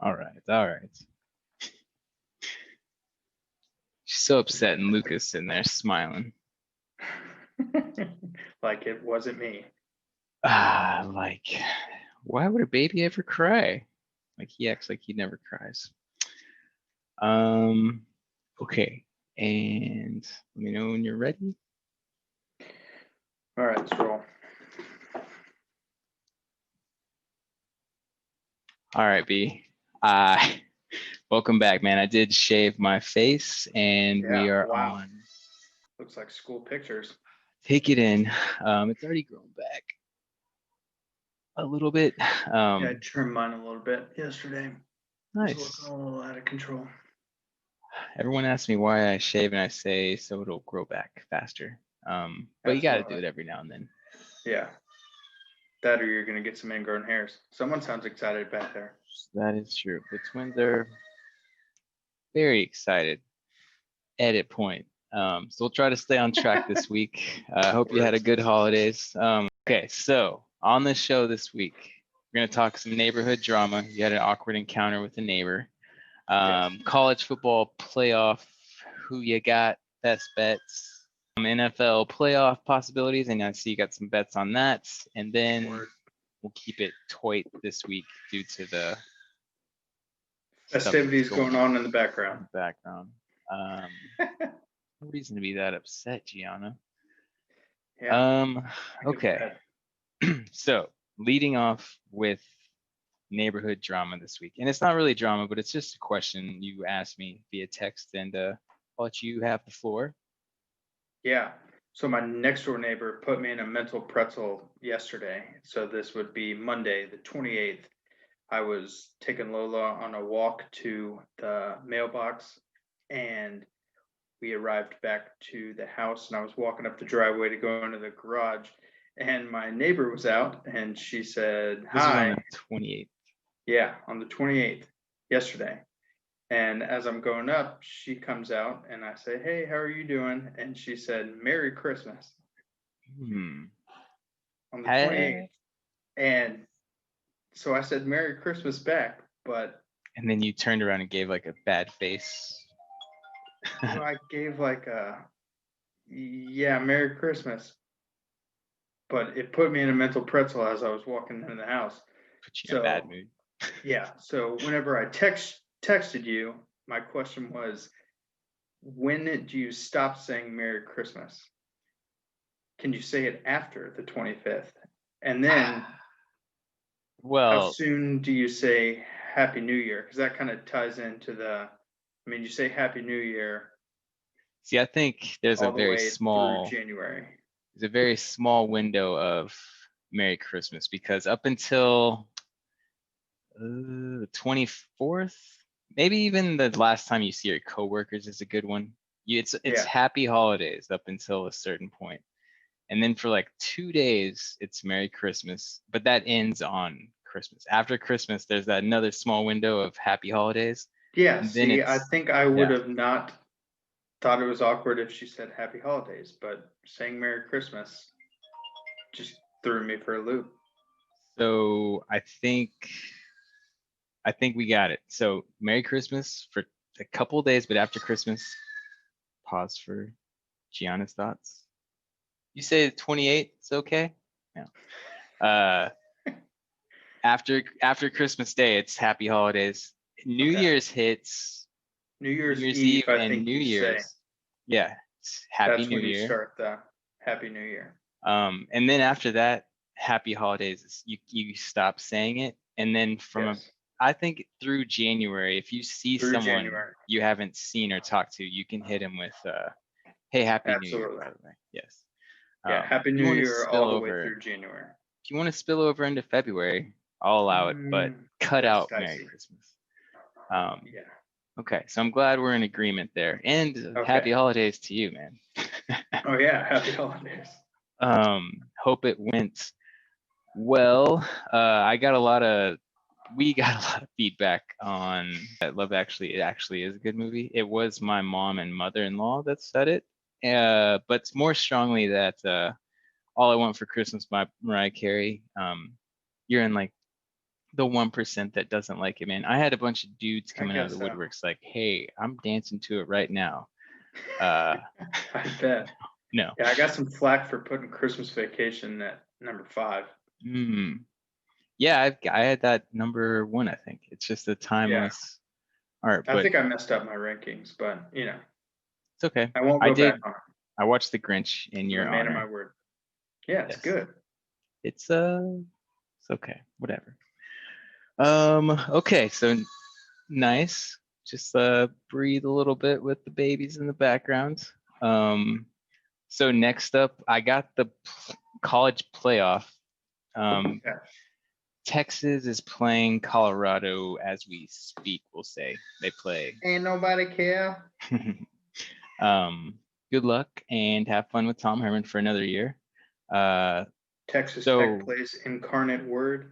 All right, all right. She's so upset, and Lucas sitting there smiling. Like it wasn't me. Like, why would a baby ever cry? Like he acts like he never cries. Um, okay, and let me know when you're ready. All right, let's roll. All right, B. Welcome back, man. I did shave my face, and we Yeah, are wow. on. Looks like school pictures. Take it in. It's already grown back a little bit. Yeah, I trimmed mine a little bit yesterday. It was looking Nice. a little out of control. Everyone asks me why I shave, and I say so it'll grow back faster. But you got to do Absolutely. it every now and then. Yeah. That or you're gonna get some ingrown hairs. Someone sounds excited back there. That is true. The twins are very excited. Edit point. So we'll try to stay on track this week. I hope you had a good holidays. Okay, so on the show this week, we're going to talk some neighborhood drama. You had an awkward encounter with a neighbor. Yes. College football playoff, who you got, best bets, NFL playoff possibilities, and I see you got some bets on that. And then we'll keep it tight this week due to the Festivities going on in the background. No reason to be that upset, Gianna. Yeah. Okay. So leading off with neighborhood drama this week, and it's not really drama, but it's just a question you asked me via text, and I'll let you have the floor. Yeah. So my next door neighbor put me in a mental pretzel yesterday. So this would be Monday, the 28th. I was taking Lola on a walk to the mailbox, and we arrived back to the house, and I was walking up the driveway to go into the garage, and my neighbor was out, and she said, This was on "Hi." the 28th. Yeah, on the 28th, yesterday. And as I'm going up, she comes out, and I say, "Hey, how are you doing?" And she said, "Merry Christmas." On the 28th. And so I said, "Merry Christmas" back, but. And then you turned around and gave like a bad face. I gave like yeah, Merry Christmas. But it put me in a mental pretzel as I was walking in the house. Put you in a bad mood. Yeah. So whenever I texted you, my question was, when did you stop saying Merry Christmas? Can you say it after the 25th? And then how soon do you say Happy New Year? Because that kind of ties into you say Happy New Year. See, I think there's a very small January. There's a very small window of Merry Christmas, because up until the 24th, maybe even the last time you see your coworkers is a good one. It's Happy Holidays up until a certain point. And then for like 2 days, it's Merry Christmas, but that ends on Christmas. After Christmas, there's that another small window of Happy Holidays. Yeah, see, I think I would have not thought it was awkward if she said Happy Holidays, but saying Merry Christmas just threw me for a loop. So I think we got it. So Merry Christmas for a couple days, but after Christmas, pause for Gianna's thoughts. You say the 28th is okay? Yeah. After Christmas Day, it's Happy Holidays. New Year's hits. New Year's Eve, I think New Year's. Say. Yeah, it's Happy New Year. That's when you start the Happy New Year. And then after that, Happy Holidays, you stop saying it, and then from I think through January, if you see someone you haven't seen or talked to, you can hit him with, "Hey, Happy New Year," by the way. Yes. Yeah, Happy New Year all the way through January. If you want to spill over into February, I'll allow it, but cut out Merry Christmas. Yeah. Okay, so I'm glad we're in agreement there, and Happy Holidays to you, man. Oh yeah, Happy Holidays. Hope it went well. We got a lot of feedback on that Love Actually. It actually is a good movie. It was my mom and mother-in-law that said it, but more strongly that All I Want for Christmas by Mariah Carey. You're in like the 1% that doesn't like it, man. I had a bunch of dudes I coming out of guess the so. woodworks like, hey, I'm dancing to it right now. I bet. No. Yeah, I got some flack for putting Christmas Vacation at number 5. Yeah, I had that number 1, I think. It's just a Yeah, timeless art, I but think I messed up my rankings, but it's okay. I won't I go back did. on it. I watched The Grinch in I'm a your man of my honor. word. Yeah, it's Yes. good. It's okay. Whatever. Okay, so nice. Just breathe a little bit with the babies in the background. So next up, I got the college playoff. Yeah. Texas is playing Colorado as we speak, we'll say. They play. Ain't nobody care. Good luck and have fun with Tom Herman for another year. Texas So Tech plays Incarnate Word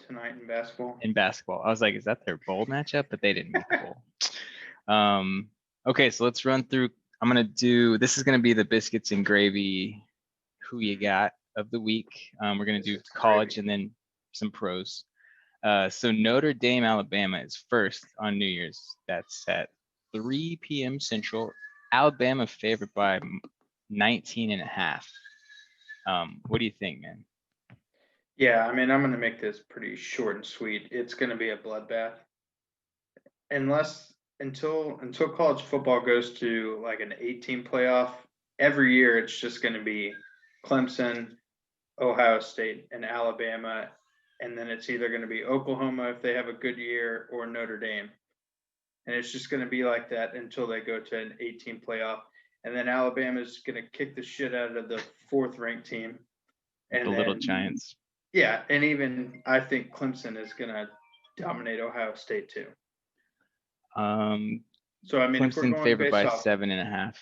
tonight in basketball. in basketball, I was like, is that their bowl matchup? But they didn't make the bowl. Okay, so let's run through. This is gonna be the biscuits and gravy who you got of the week. We're gonna do Biscuits and college gravy. and then some pros. So Notre Dame, Alabama is first on New Year's. That's at 3 p.m. Central. Alabama favored by 19 and a half. What do you think, man? Yeah, I mean, I'm going to make this pretty short and sweet. It's going to be a bloodbath. Until college football goes to like an 18 playoff, every year it's just going to be Clemson, Ohio State, and Alabama, and then it's either going to be Oklahoma if they have a good year or Notre Dame, and it's just going to be like that until they go to an 18 playoff, and then Alabama's going to kick the shit out of the 4th-ranked team, The and Little then Giants. yeah, and even I think Clemson is going to dominate Ohio State too. So I mean, if we're Clemson going favored based by off, 7.5.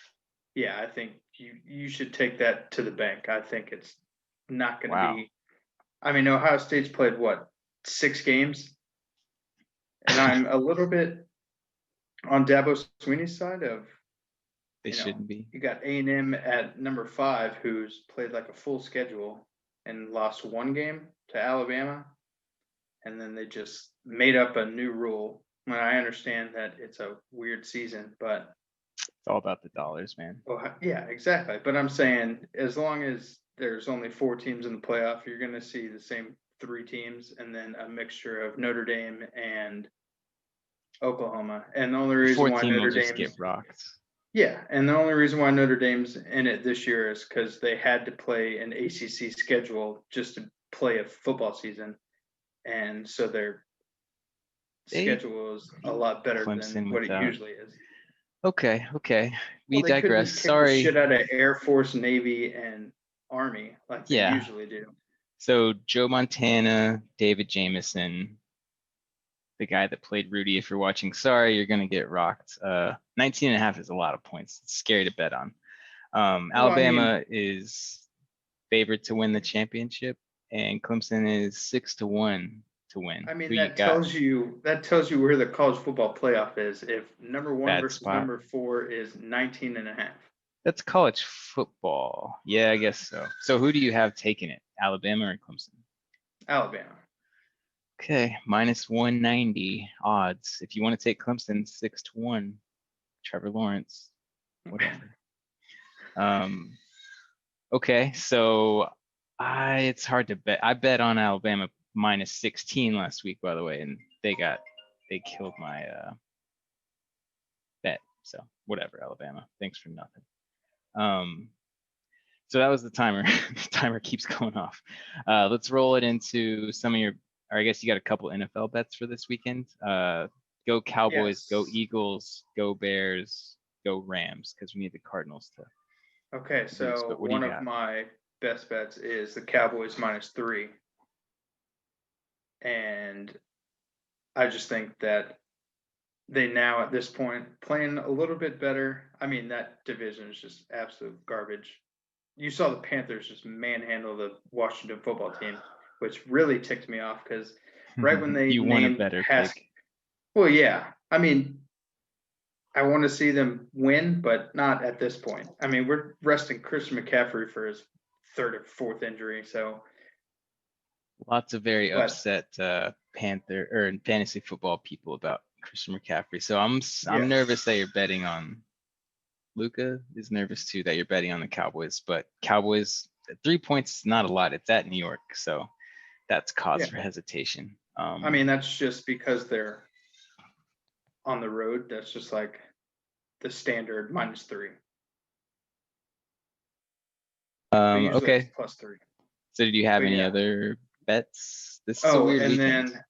yeah, I think you should take that to the bank. I think it's not going to Wow. be. I mean, Ohio State's played what, 6 games, and I'm a little bit on Dabo Sweeney's side of. They shouldn't be. You got A&M at number 5, who's played like a full schedule and lost 1 game to Alabama, and then they just made up a new rule. And I understand that it's a weird season, but It's all about the dollars, man. yeah, exactly. But I'm saying as long as there's only 4 teams in the playoff, you're going to see the same 3 teams and then a mixture of Notre Dame and Oklahoma. And the only The reason fourth why team will Notre just get Dame's rocked. yeah, and the only reason why Notre Dame's in it this year is because they had to play an ACC schedule just to play a football season, and so their They schedule is a lot better than Clemson what it without. usually is. Okay. We Well, they couldn't digress. just kick the Sorry. shit out of Air Force, Navy, and Army like they Yeah. usually do. So Joe Montana, David Jameson, the guy that played Rudy, if you're watching, sorry, you're gonna get rocked. 19 and a half is a lot of points. It's scary to bet on. Well, I mean, Alabama is favored to win the championship, and Clemson is 6-1 to win. Who you that got? tells you where the college football playoff is. If number 1 Bad versus spot. number 4 is 19 and a half. That's college football. Yeah, I guess so. So who do you have taking it? Alabama or Clemson? Alabama. Okay, minus 190 odds. If you want to take Clemson, 6-1. Trevor Lawrence, whatever. Okay, so it's hard to bet. I bet on Alabama minus 16 last week, by the way, and they killed my bet. So whatever, Alabama. Thanks for nothing. So that was the timer. The timer keeps going off. Let's roll it into some of your, or I guess you got a couple NFL bets for this weekend. Go Cowboys, go Yes. Eagles, go Bears, go Rams, because we need the Cardinals to. Okay, so one of my best bets is the Cowboys -3. And I just think that they now at this point playing a little bit better. I mean, that division is just absolute garbage. You saw the Panthers just manhandle the Washington football team, which really ticked me off because right when they you want a named better Haskins. pick. Well, yeah. I mean, I want to see them win, but not at this point. I mean, we're resting Christian McCaffrey for his 3rd or 4th injury, so Lots of very But upset Panther or fantasy football people about Christian McCaffrey. So I'm yeah, nervous that you're betting on Luca is nervous too that you're betting on the Cowboys, but Cowboys 3 points is not a lot. It's at New York, so that's cause yeah. for hesitation. I mean, that's just because they're on the road. That's just like the standard -3. But usually it's Okay. +3. So did you have But any yeah. other bets? This is a Oh, weird and weekend. then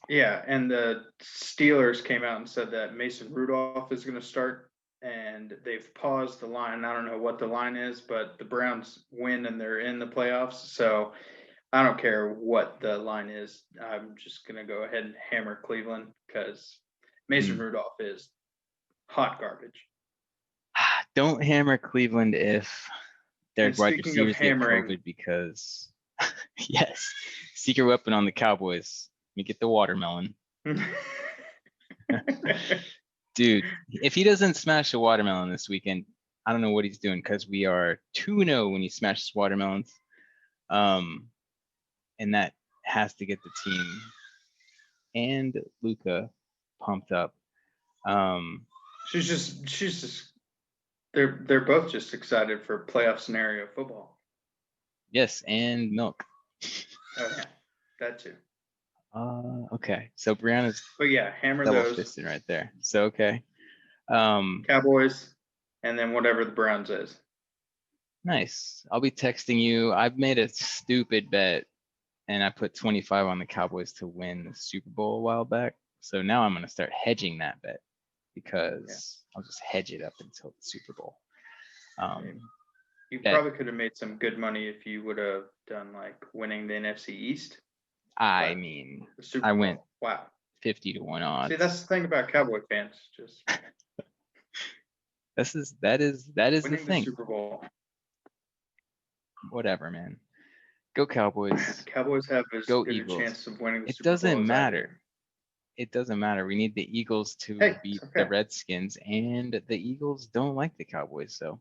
yeah, and the Steelers came out and said that Mason Rudolph is going to start, and they've paused the line. I don't know what the line is, but the Browns win and they're in the playoffs. So I don't care what the line is. I'm just going to go ahead and hammer Cleveland because Mason Hmm. Rudolph is hot garbage. Don't hammer Cleveland if their And wide speaking of receivers get hammering, COVID because yes, secret weapon on the Cowboys. Let me get the watermelon. Dude, if he doesn't smash a watermelon this weekend, I don't know what he's doing because we are 2-0 when he smashes watermelons. And that has to get the team and Luca pumped up. she's just they're both just excited for playoff scenario football. Yes, and milk. Oh yeah, that too. Okay. So Brianna's But yeah, hammer double those fisted right there. So okay. Cowboys, and then whatever the Browns is. Nice. I'll be texting you. I've made a stupid bet and I put 25 on the Cowboys to win the Super Bowl a while back. So now I'm going to start hedging that bet because I'll just hedge it up until the Super Bowl. You Bet probably could have made some good money if you would have done like winning the NFC East. I But mean, the Super I Bowl, went wow. 50 to 1 See, that's odds. the thing about Cowboy fans, just That is the winning the thing. Super Bowl. Whatever, man. Go Cowboys. Cowboys have as Go good a Eagles. chance of winning the It Super Bowl doesn't as I do. matter. It doesn't matter. We need the Eagles to Hey, beat it's the okay. Redskins, and the Eagles don't like the Cowboys. So,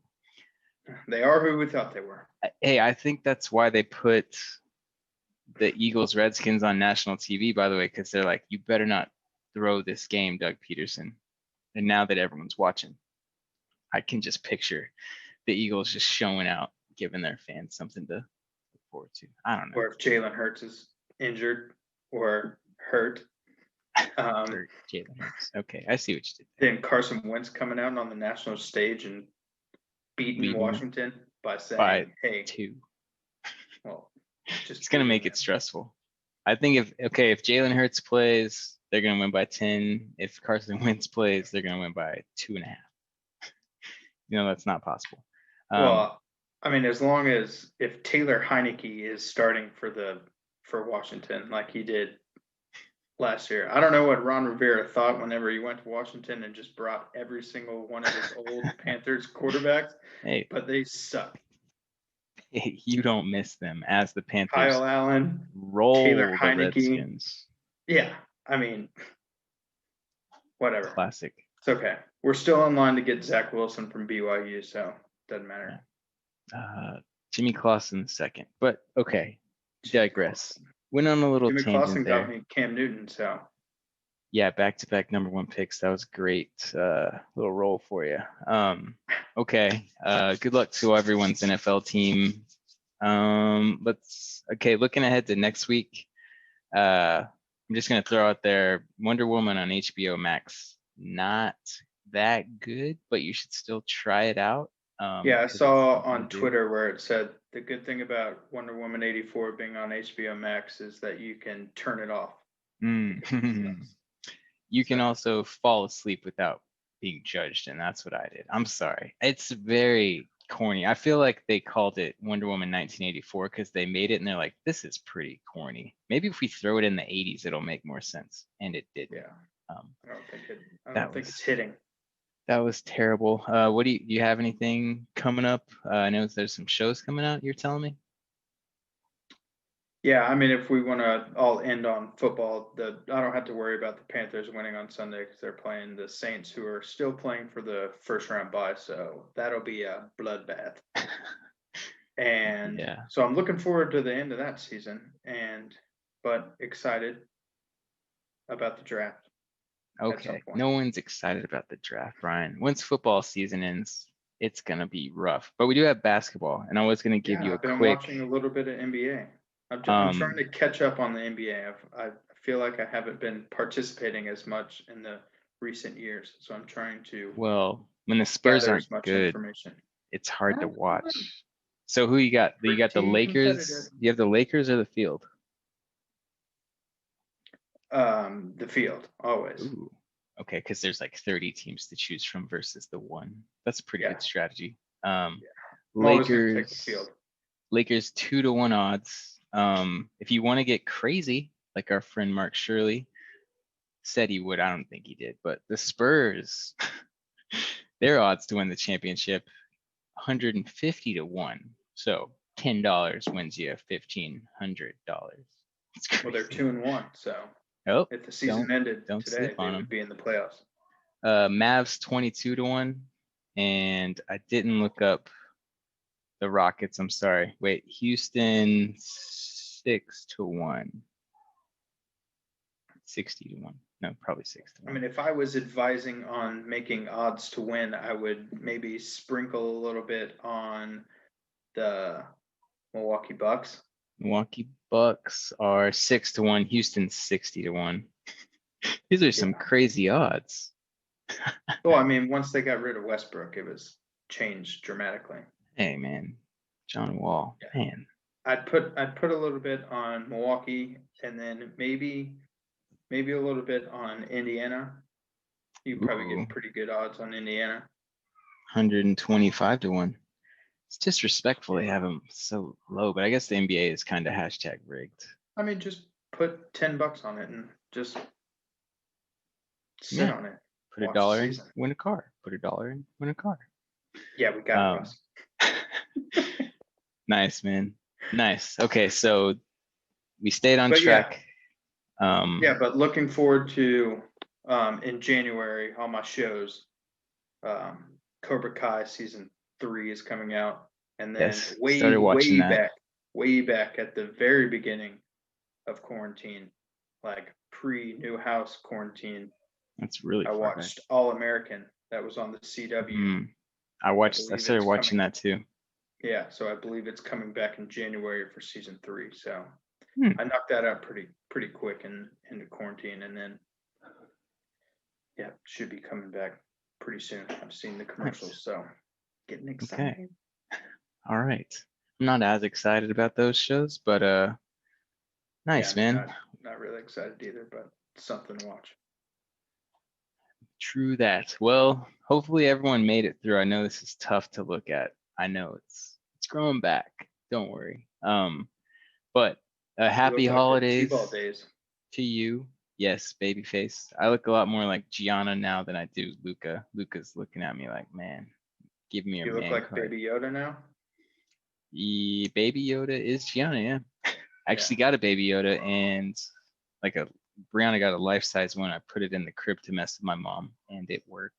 They are who we thought they were. hey, I think that's why they put the Eagles Redskins on national TV, by the way, because they're like, you better not throw this game, Doug Peterson. And now that everyone's watching, I can just picture the Eagles just showing out, giving their fans something to look forward to. I don't know. Or if Jalen Hurts is injured or hurt. Or Jalen Hurts. Okay, I see what you did there. Then Carson Wentz coming out on the national stage and beating Leading Washington by saying, by "Hey, 2. well, just It's gonna make it stressful. I think if Jalen Hurts plays, they're gonna win by 10. If Carson Wentz plays, they're gonna win by 2.5. That's not possible. Well, I mean, as long as if Taylor Heineke is starting for Washington like he did last year, I don't know what Ron Rivera thought whenever he went to Washington and just brought every single one of his old Panthers quarterbacks, Hey, but they suck. you don't miss them as the Panthers Kyle Allen, Taylor roll the Heineke. Redskins. Yeah, I mean, whatever. Classic. It's okay. We're still in line to get Zach Wilson from BYU, so doesn't matter. Jimmy Clausen second, but okay, digress. Went on a little Jimmy tangent Clausen got there. me Cam Newton, so Yeah, back-to-back number 1 picks. That was great. Little roll for you. Okay. Good luck to everyone's NFL team. Looking ahead to next week. I'm just gonna throw out there Wonder Woman on HBO Max. Not that good, but you should still try it out. yeah, I 'Cause it's saw something to on do. Twitter where it said the good thing about Wonder Woman 84 being on HBO Max is that you can turn it off. You can So- also fall asleep without being judged, and that's what I did. I'm sorry. It's very corny. I feel like they called it Wonder Woman 1984 because they made it and they're like, this is pretty corny. Maybe if we throw it in the 80s, it'll make more sense. And it did. Yeah, Um, I don't think it's hitting. That was terrible. What do you have anything coming up? I know there's some shows coming out, you're telling me? Yeah, I mean, if we want to all end on football, I don't have to worry about the Panthers winning on Sunday because they're playing the Saints, who are still playing for the first round bye. So that'll be a bloodbath. And Yeah. so I'm looking forward to the end of that season. And but excited about the draft at some Okay, point. no one's excited about the draft, Brian. Once football season ends, it's gonna be rough. But we do have basketball, and I was gonna give you Yeah, a I've been quick. watching a little bit of NBA. I'm trying to catch up on the NBA. I feel like I haven't been participating as much in the recent years, so I'm trying to Well, when the Spurs gather aren't as much good, information. it's hard to That's fun. watch. So who you got? You got the Pretty competitive. Lakers. You have the Lakers or the Field? The field, always. Ooh. Okay, because there's like 30 teams to choose from versus the one. That's a pretty Yeah, good strategy. yeah. I'm always going to take the Lakers. field. Lakers 2-1 odds. If you want to get crazy, like our friend Mark Shirley said he would, I don't think he did, but the Spurs, their odds to win the championship, 150-1. So $10 wins you $1,500. It's crazy. Well, they're 2-1, so Oh, if the season ended don't today, sleep they on would them. be in the playoffs. Mavs 22-1, and I didn't look up the Rockets. I'm sorry. Wait, Houston 6-1. 60-1. No, probably 6 to I 1. mean, if I was advising on making odds to win, I would maybe sprinkle a little bit on the Milwaukee Bucks. Milwaukee Bucks are 6-1. Houston 60-1. These are some crazy odds. Well, I mean, once they got rid of Westbrook, it was changed dramatically. Hey man, John Wall, man. I'd put a little bit on Milwaukee, and then maybe a little bit on Indiana. You probably Ooh, get pretty good odds on Indiana. 125-1. It's disrespectful they have them so low, but I guess the NBA is kind of hashtag rigged. I mean, just put $10 on it and just sit Yeah. on it. Put Watch the $1 in, season. win a car. Put $1 in, win a car. Yeah, we got it, Russ. Nice, man. Nice. Okay, so we stayed on But yeah. track. Yeah, but looking forward to in January all my shows. Cobra Kai season 3 is coming out, and then Yes, started watching that. way back at the very beginning of quarantine, like pre-New House quarantine, That's really I far back. watched All American. That was on the CW. I believe started it's watching coming. that too. Yeah, so I believe it's coming back in January for season 3. So Hmm. I knocked that out pretty quick into quarantine, and then yeah, should be coming back pretty soon. I've seen the commercials, Nice. so getting excited. Okay. All right. I'm not as excited about those shows, but nice, Yeah, I mean, man. not really excited either, but something to watch. True that. Well, hopefully everyone made it through. I know this is tough to look at. I know it's growing back. Don't worry. But happy You look like the holidays T-ball days. to you. Yes, babyface. I look a lot more like Gianna now than I do Luca. Luca's looking at me like, man, give me your You look man like card. Baby Yoda now. Baby Yoda is Gianna, yeah. I actually Yeah. got a Baby Yoda, and like Brianna got a life-size one. I put it in the crib to mess with my mom, and it worked.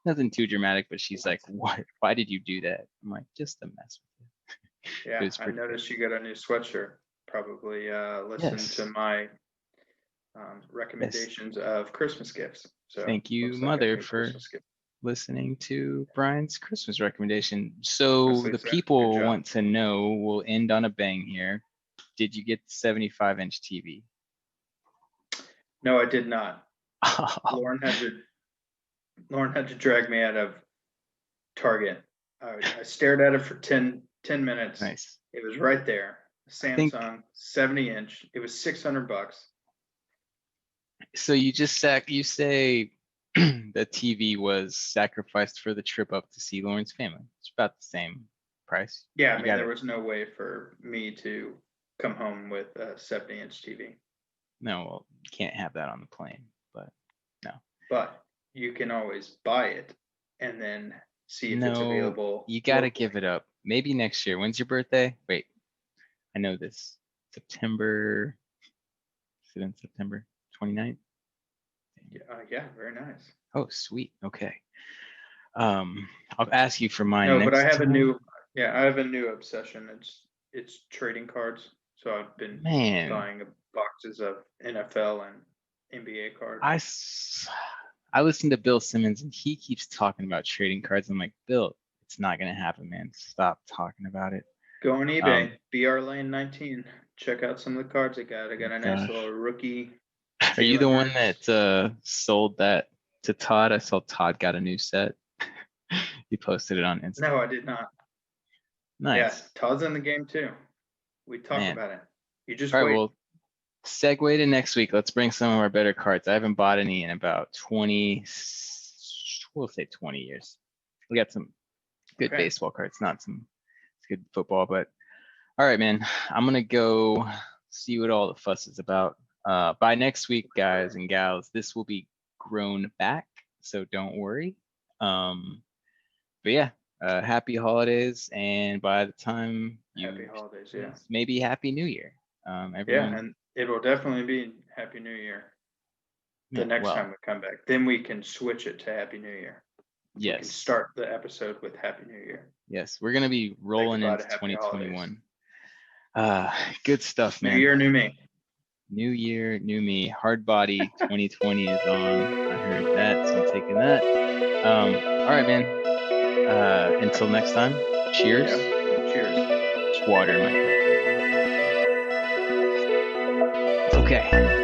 Nothing too dramatic, but she's like, "What? Why did you do that?" I'm like, "Just to mess with you." Yeah, It's I pretty noticed good. you got a new sweatshirt. Probably listen Yes. to my recommendations of Christmas gifts. So Thank you, looks like a Mother, new for Christmas gift. listening to Brian's Christmas recommendation. So Honestly, the sir, good people job. want to know. We'll end on a bang here. Did you get the 75-inch TV? No, I did not. Lauren had to drag me out of Target. I stared at it for 10 minutes. Nice. It was right there. I think Samsung 70-inch. It was $600. so. You say the TV was sacrificed for the trip up to see Lauren's family. It's about the same price. Yeah, I You mean, got there it. was no way for me to come home with a 70-inch TV. No, well, you can't have that on the plane, but no. But you can always buy it and then see if it's No, available you got to locally. give it up. Maybe next year. When's your birthday? Wait, I know this. September. Is it in September 29th? Yeah, very nice. Oh, sweet. Okay. I'll ask you for mine No, but I next have a time. I have a new obsession. It's trading cards. So I've been Man, buying a boxes of NFL and NBA cards. I listen to Bill Simmons and he keeps talking about trading cards. I'm like, Bill, it's not gonna happen, man. Stop talking about it. Go on eBay, BR Lane 19. Check out some of the cards I got. I got a nice Gosh. little rookie. Are you the Jalen one Hurts. that sold that to Todd? I saw Todd got a new set. He posted it on Instagram. No, I did not. Nice. Yeah, Todd's in the game too. We talk Man. about it. You just All right, wait. well, segue to next week. Let's bring some of our better cards. I haven't bought any in about 20, we'll say 20 years. We got some good Okay. baseball cards, not some good football, but all right, man. I'm gonna go see what all the fuss is about. By next week, guys and gals, this will be grown back, so don't worry. But yeah, happy holidays, and by the time you Happy holidays, yeah. maybe happy New Year. Yeah, Everyone, and it will definitely be Happy New Year the yeah, next well, time we come back. Then we can switch it to Happy New Year. We can yes, start the episode with Happy New Year. yes, we're gonna be rolling goodbye into to happy 2021. Good stuff, New man. year, new me. New year, new me. Hard body 2020 is on. I heard that, so I'm taking that. All right, man. Until next time, cheers. Yeah. Cheers. It's water in my cup. Okay.